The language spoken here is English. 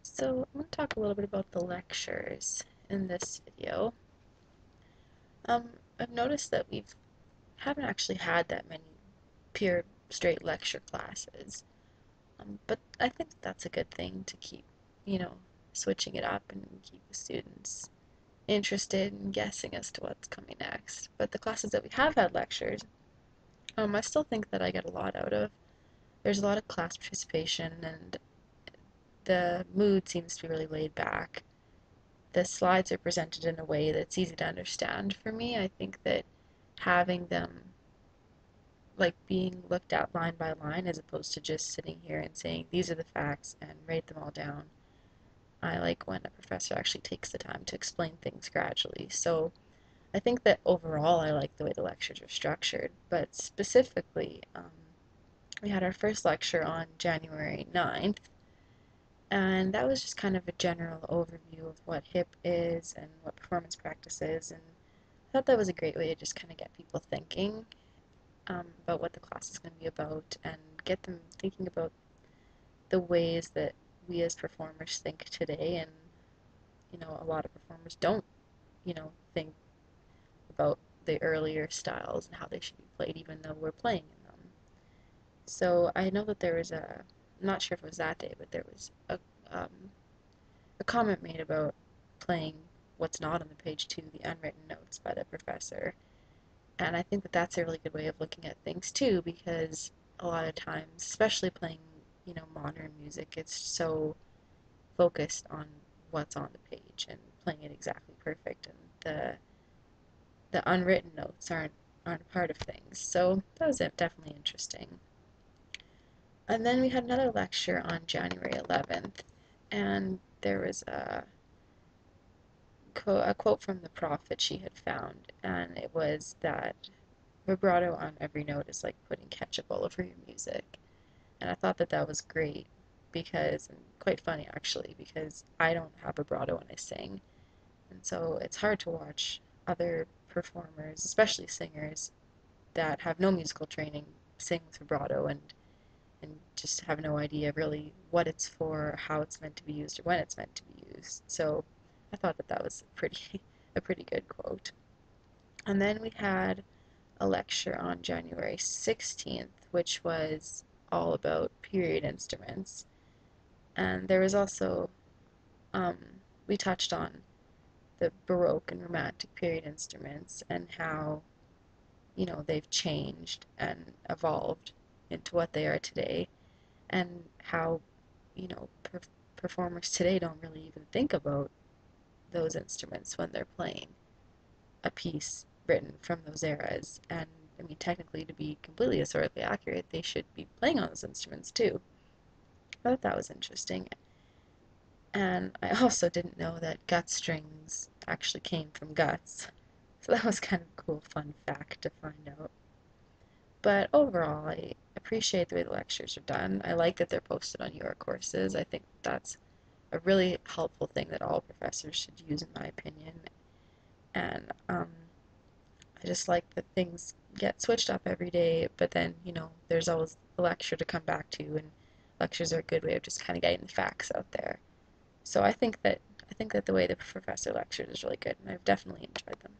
So I'm going to talk a little bit about the lectures in this video. Um, I've noticed that we haven't actually had that many pure straight lecture classes, but I think that's a good thing to keep, you know, switching it up and keep the students interested in guessing as to what's coming next. But the classes that we have had lectures, I still think that I get a lot out of. There's a lot of class participation, and the mood seems to be really laid back. The slides are presented in a way that's easy to understand for me. I think that having them like being looked at line by line as opposed to just sitting here and saying these are the facts and write them all down. I like when a professor actually takes the time to explain things gradually. So I think that overall I like the way the lectures are structured, but specifically, we had our first lecture on January 9th, and that was just kind of a general overview of what HIP is and what performance practice is, and I thought that was a great way to just kind of get people thinking about what the class is going to be about and get them thinking about the ways that we as performers think today. And, a lot of performers don't, think about the earlier styles and how they should be played, even though we're playing in them. So I know that there was I'm not sure if it was that day, but there was a comment made about playing what's not on the page too, the unwritten notes by the professor. And I think that that's a really good way of looking at things too, because a lot of times, especially playing, modern music, it's so focused on what's on the page and playing it exactly perfect, and the unwritten notes aren't a part of things. So that was definitely interesting. And then we had another lecture on January 11th, and there was a quote from the prof that she had found, and it was that vibrato on every note is like putting ketchup all over your music. And I thought that that was great because, and quite funny actually, because I don't have vibrato when I sing. And so it's hard to watch other performers, especially singers, that have no musical training sing with vibrato and just have no idea really what it's for, how it's meant to be used, or when it's meant to be used. So I thought that that was a pretty good quote. And then we had a lecture on January 16th, which was all about period instruments. And there was also, um, we touched on the Baroque and Romantic period instruments and how, they've changed and evolved into what they are today, and how, performers today don't really even think about those instruments when they're playing a piece written from those eras. And I mean, technically, to be completely historically accurate, they should be playing on those instruments too. I thought that was interesting. And I also didn't know that gut strings actually came from guts. So that was kind of a cool, fun fact to find out. But overall, I appreciate the way the lectures are done. I like that they're posted on your courses. I think that's a really helpful thing that all professors should use, in my opinion. And I just like that things get switched up every day, but then, there's always a lecture to come back to, and lectures are a good way of just kind of getting the facts out there. So I think that the way the professor lectures is really good, and I've definitely enjoyed them.